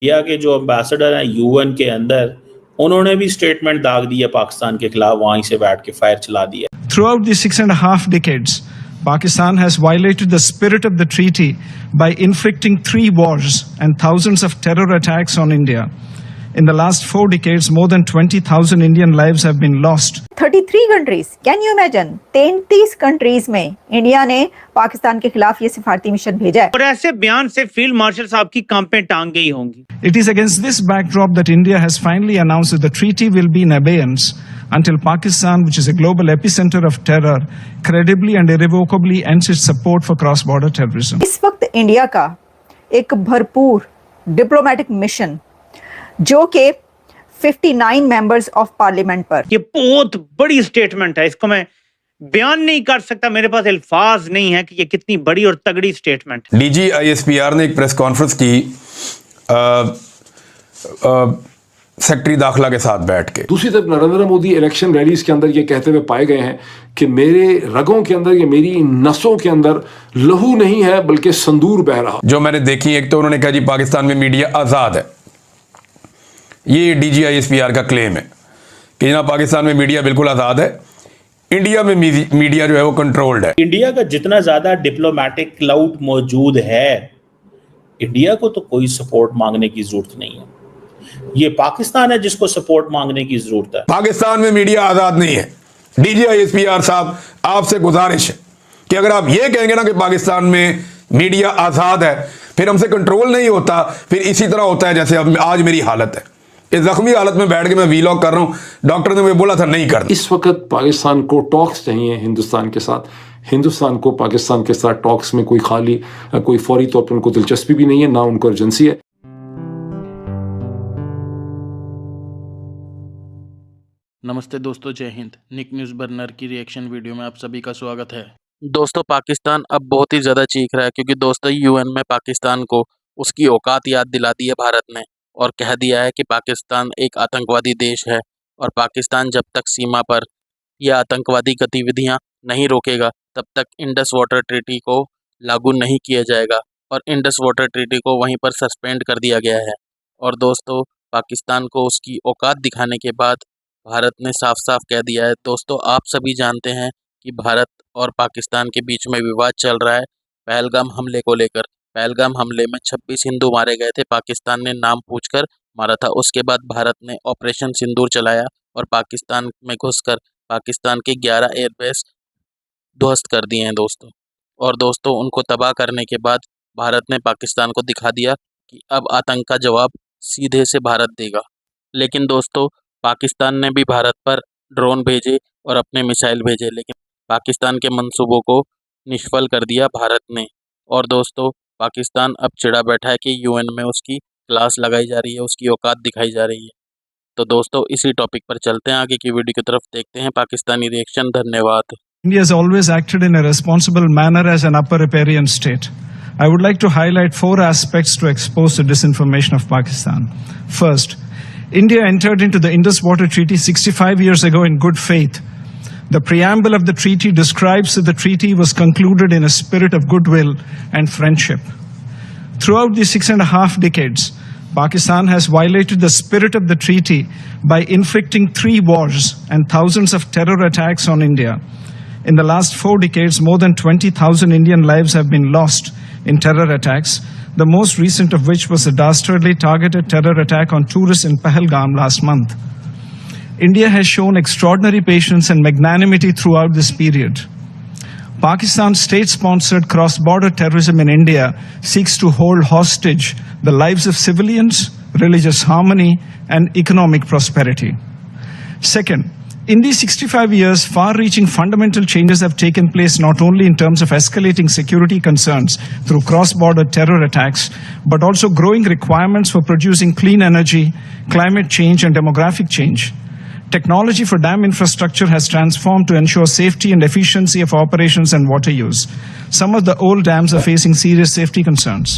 India के जो ambassador हैं यूएन के अंदर, उन्होंने भी स्टेटमेंट दाग दी है पाकिस्तान के खिलाफ, वहीं से बैठ के फायर चला दिया। Throughout the 6.5 decades, Pakistan has violated the spirit of the treaty by inflicting 3 wars and thousands of terror attacks on India. In the last 4 decades, more than 20,000 Indian lives have been lost. 33 countries, can you imagine? 33 countries में India ने पाकिस्तान के खिलाफ ये सिफारती mission भेजा है। और ऐसे बयान से फील्ड मार्शल साहब की कांपें टांग गई होंगी। It is against this backdrop that India has finally announced that the treaty will be in abeyance until Pakistan, which is a global epicenter of terror, credibly and irrevocably ends its support for cross-border terrorism. इस वक्त India का एक भरपूर diplomatic mission जो कि 59 members of parliament पर, ये बहुत बड़ी स्टेटमेंट है, इसको मैं बयान नहीं कर सकता, मेरे पास अल्फाज नहीं है कि ये कितनी बड़ी और तगड़ी स्टेटमेंट है। डीजी आईएसपीआर ने एक प्रेस कॉन्फ्रेंस की सेक्रेटरी दाखिला के साथ बैठ के। दूसरी तरफ नरेंद्र मोदी इलेक्शन रैलीज के अंदर ये कहते हुए पाए गए हैं कि मेरे रगों के अंदर, ये मेरी नसों के अंदर लहू नहीं है बल्कि संदूर बह रहा। जो मैंने देखी, एक तो उन्होंने कहा जी पाकिस्तान में मीडिया आज़ाद है, ये डीजी आईएसपीआर का क्लेम है कि जनाब पाकिस्तान में मीडिया बिल्कुल आज़ाद है, इंडिया में मीडिया जो है वो कंट्रोल्ड है। इंडिया का जितना ज्यादा डिप्लोमेटिक क्लाउड मौजूद है, इंडिया को तो कोई सपोर्ट मांगने की जरूरत नहीं है, ये पाकिस्तान है जिसको सपोर्ट मांगने की जरूरत है। पाकिस्तान में मीडिया आज़ाद नहीं है। डीजी आईएसपीआर साहब, आपसे गुजारिश है कि अगर आप ये कहेंगे ना कि पाकिस्तान में मीडिया आज़ाद है, फिर हमसे कंट्रोल नहीं होता, फिर इसी तरह होता है जैसे अब आज मेरी हालत है। इस जख्मी हालत में बैठ के मैं वीलॉग कर रहा हूं, डॉक्टर ने मुझे बोला था नहीं करना। इस वक्त पाकिस्तान को टॉक्स चाहिए हिंदुस्तान के साथ, हिंदुस्तान को पाकिस्तान के साथ टॉक्स में कोई फौरी तौर पर उनको दिलचस्पी भी नहीं है, ना उनको अर्जेंसी है। नमस्ते दोस्तों, जय हिंद। निक न्यूज़ बर्नर की रिएक्शन वीडियो में आप सभी का स्वागत है। दोस्तों, पाकिस्तान अब बहुत ही ज़्यादा चीख रहा है क्योंकि दोस्तों यूएन में पाकिस्तान को उसकी औकात याद दिला दी है भारत ने, और कह दिया है कि पाकिस्तान एक आतंकवादी देश है और पाकिस्तान जब तक सीमा पर यह आतंकवादी गतिविधियां नहीं रोकेगा तब तक इंडस वाटर ट्रीटी को लागू नहीं किया जाएगा, और इंडस वाटर ट्रीटी को वहीं पर सस्पेंड कर दिया गया है। और दोस्तों, पाकिस्तान को उसकी औकात दिखाने के बाद भारत ने साफ साफ कह दिया है। दोस्तों, आप सभी जानते हैं कि भारत और पाकिस्तान के बीच में विवाद चल रहा है पहलगाम हमले को लेकर। पहलगाम हमले में 26 हिंदू मारे गए थे, पाकिस्तान ने नाम पूछकर मारा था। उसके बाद भारत ने ऑपरेशन सिंदूर चलाया और पाकिस्तान में घुसकर पाकिस्तान के 11 एयरबेस ध्वस्त कर दिए हैं दोस्तों। और दोस्तों, उनको तबाह करने के बाद भारत ने पाकिस्तान को दिखा दिया कि अब आतंक का जवाब सीधे से भारत देगा। लेकिन दोस्तों, पाकिस्तान ने भी भारत पर ड्रोन भेजे और अपने मिसाइल भेजे, लेकिन पाकिस्तान के मंसूबों को निष्फल कर दिया भारत ने। और दोस्तों, पाकिस्तान अब चिढ़ा बैठा है कि यूएन में उसकी क्लास लगाई जा रही है, उसकी औकात दिखाई जा रही है। तो दोस्तों, इसी टॉपिक पर चलते हैं, आगे की वीडियो की तरफ देखते हैं पाकिस्तानी रिएक्शन। धन्यवाद। India has always acted in a responsible manner as an upper riparian state. I would like to highlight 4 aspects to expose the disinformation of Pakistan. First, India entered into the Indus Water Treaty 65 years ago in good faith. The preamble of the treaty describes that the treaty was concluded in a spirit of goodwill and friendship. Throughout the 6.5 decades, Pakistan has violated the spirit of the treaty by inflicting 3 wars and thousands of terror attacks on India. In the last 4 decades, more than 20,000 Indian lives have been lost in terror attacks, the most recent of which was a dastardly targeted terror attack on tourists in Pahalgam last month. India has shown extraordinary patience and magnanimity throughout this period. Pakistan's state-sponsored cross-border terrorism in India seeks to hold hostage the lives of civilians, religious harmony, and economic prosperity. Second, in these 65 years, far-reaching fundamental changes have taken place not only in terms of escalating security concerns through cross-border terror attacks, but also growing requirements for producing clean energy, climate change, and demographic change. Technology for dam infrastructure has transformed to ensure safety and efficiency of operations and water use. Some of the old dams are facing serious safety concerns.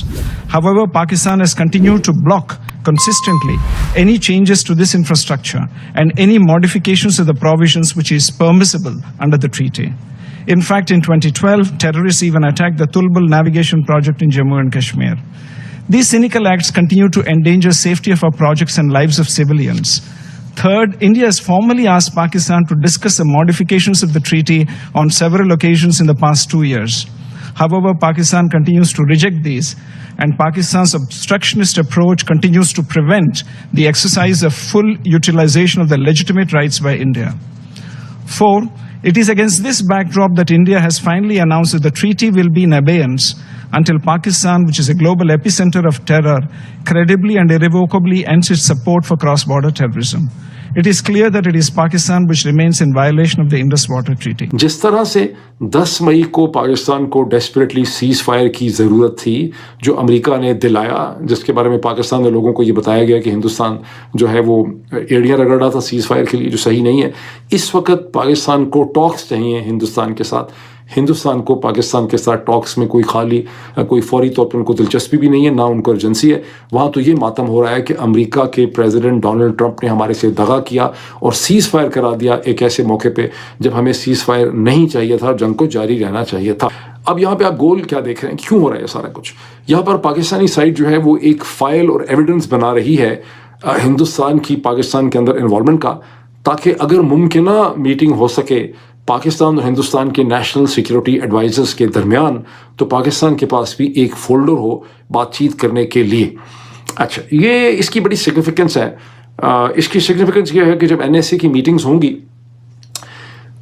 However, Pakistan has continued to block consistently any changes to this infrastructure and any modifications to the provisions which is permissible under the treaty. In fact, in 2012, terrorists even attacked the Tulbul navigation project in Jammu and Kashmir. These cynical acts continue to endanger safety of our projects and lives of civilians. Third, India has formally asked Pakistan to discuss the modifications of the treaty on several occasions in the past 2 years. However, Pakistan continues to reject these, and Pakistan's obstructionist approach continues to prevent the exercise of full utilization of the legitimate rights by India. Four, it is against this backdrop that India has finally announced that the treaty will be in abeyance until Pakistan, which is a global epicenter of terror, credibly and irrevocably ends its support for cross-border terrorism. It is clear that it is Pakistan which remains in violation of the Indus Water Treaty. जिस तरह से 10 मई को पाकिस्तान को desperately cease fire की ज़रूरत थी, जो America ने दिलाया, जिसके बारे में पाकिस्तान के लोगों को ये बताया गया कि हिंदुस्तान जो है वो एड़ियाँ रगड़ रहा था सीज फायर के लिए, जो सही नहीं है। इस वक्त पाकिस्तान को टॉक्स चाहिए हिंदुस्तान के साथ। हिंदुस्तान को पाकिस्तान के साथ टॉक्स में कोई फौरी तौर पर उनको दिलचस्पी भी नहीं है, ना उनको अर्जेंसी है। वहाँ तो ये मातम हो रहा है कि अमेरिका के प्रेसिडेंट डोनाल्ड ट्रंप ने हमारे से दगा किया और सीज़ फायर करा दिया एक ऐसे मौके पे जब हमें सीज़ फायर नहीं चाहिए था, जंग को जारी रहना चाहिए था। अब यहाँ पे आप गोल क्या देख रहे हैं, क्यों हो रहा है सारा कुछ? यहाँ पर पाकिस्तानी साइड जो है वो एक फाइल और एविडेंस बना रही है हिंदुस्तान की पाकिस्तान के अंदर इन्वॉल्वमेंट का, ताकि अगर मुमकिना मीटिंग हो सके पाकिस्तान और हिंदुस्तान के नेशनल सिक्योरिटी एडवाइजर्स के दरमियान, तो पाकिस्तान के पास भी एक फोल्डर हो बातचीत करने के लिए। अच्छा, ये इसकी बड़ी सिग्निफिकेंस है। इसकी सिग्निफिकेंस ये है कि जब एनएसए की मीटिंग्स होंगी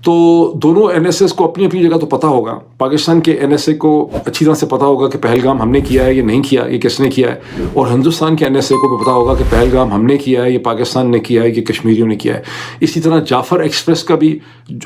तो दोनों एनएसएस को अपनी अपनी जगह तो पता होगा। पाकिस्तान के एनएसए को अच्छी तरह से पता होगा कि पहलगाम हमने किया है, ये नहीं किया, ये किसने किया है, और हिंदुस्तान के एनएसए को भी पता होगा कि पहलगाम हमने किया है, ये पाकिस्तान ने किया है, ये कश्मीरियों ने किया है। इसी तरह जाफर एक्सप्रेस का भी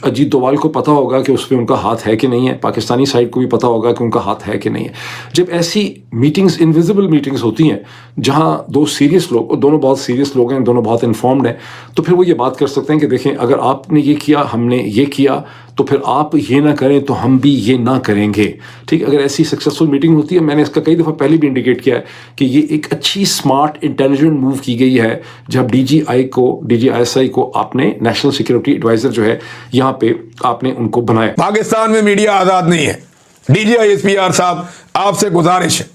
अजीत डोवाल को पता होगा कि उस पर उनका हाथ है कि नहीं है, पाकिस्तानी साइड को भी पता होगा कि उनका हाथ है कि नहीं है। जब ऐसी मीटिंग्स, इनविजिबल मीटिंग्स होती हैं जहाँ दो सीरियस लोग, दोनों बहुत सीरियस लोग हैं, दोनों बहुत इन्फॉर्म्ड हैं, तो फिर वो ये बात कर सकते हैं कि देखें, अगर आपने ये किया, हमने ये किया, तो फिर आप ये ना करें तो हम भी ये ना करेंगे। ठीक, अगर ऐसी सक्सेसफुल मीटिंग होती है, मैंने इसका कई दफ़ा पहले भी इंडिकेट किया है कि ये एक अच्छी स्मार्ट इंटेलिजेंट मूव की गई है, जब DGISI को आपने नेशनल सिक्योरिटी एडवाइजर जो है यहाँ पे आपने उनको बनाया। पाकिस्तान में मीडिया आजाद नहीं है। DGISPR साहब, आपसे गुजारिश है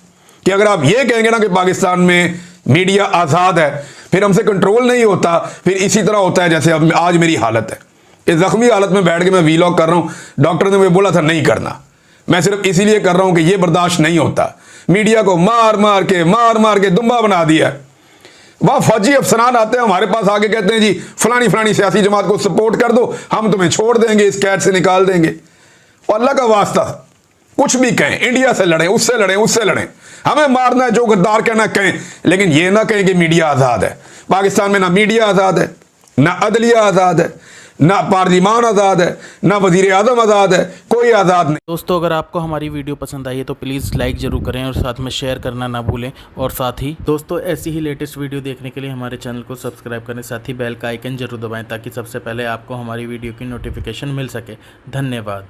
कि अगर आप ये कहेंगे ना कि पाकिस्तान में मीडिया आजाद है, फिर हमसे कंट्रोल नहीं होता, फिर इसी तरह होता है जैसे अब आज मेरी हालत है। इस जख्मी हालत में बैठ के मैं वीलॉग कर रहा हूं, डॉक्टर ने मुझे बोला था नहीं करना, मैं सिर्फ इसीलिए कर रहा हूं कि ये बर्दाश्त नहीं होता। मीडिया को मार मार के दुम्बा बना दिया। वह फौजी अफसरान आते हैं हमारे पास, आके कहते हैं जी फलानी फलानी सियासी जमात को सपोर्ट कर दो, हम तुम्हें छोड़ देंगे, इस कैद से निकाल देंगे। और अल्लाह का वास्ता कुछ भी कहें, इंडिया से लड़ें, उससे लड़ें, हमें मारना है, जो गद्दार कहना कहें, लेकिन ये ना कहें कि मीडिया आज़ाद है। पाकिस्तान में ना मीडिया आज़ाद है, ना अदलिया आज़ाद है, ना पार्लिमान आज़ाद है, ना वज़ीर आज़म आज़ाद है, कोई आज़ाद नहीं। दोस्तों, अगर आपको हमारी वीडियो पसंद आई है तो प्लीज़ लाइक ज़रूर करें और साथ में शेयर करना ना भूलें। और साथ ही दोस्तों, ऐसी ही लेटेस्ट वीडियो देखने के लिए हमारे चैनल को सब्सक्राइब करें, साथ ही बेल का आइकन जरूर दबाएं ताकि सबसे पहले आपको हमारी वीडियो की नोटिफिकेशन मिल सके। धन्यवाद।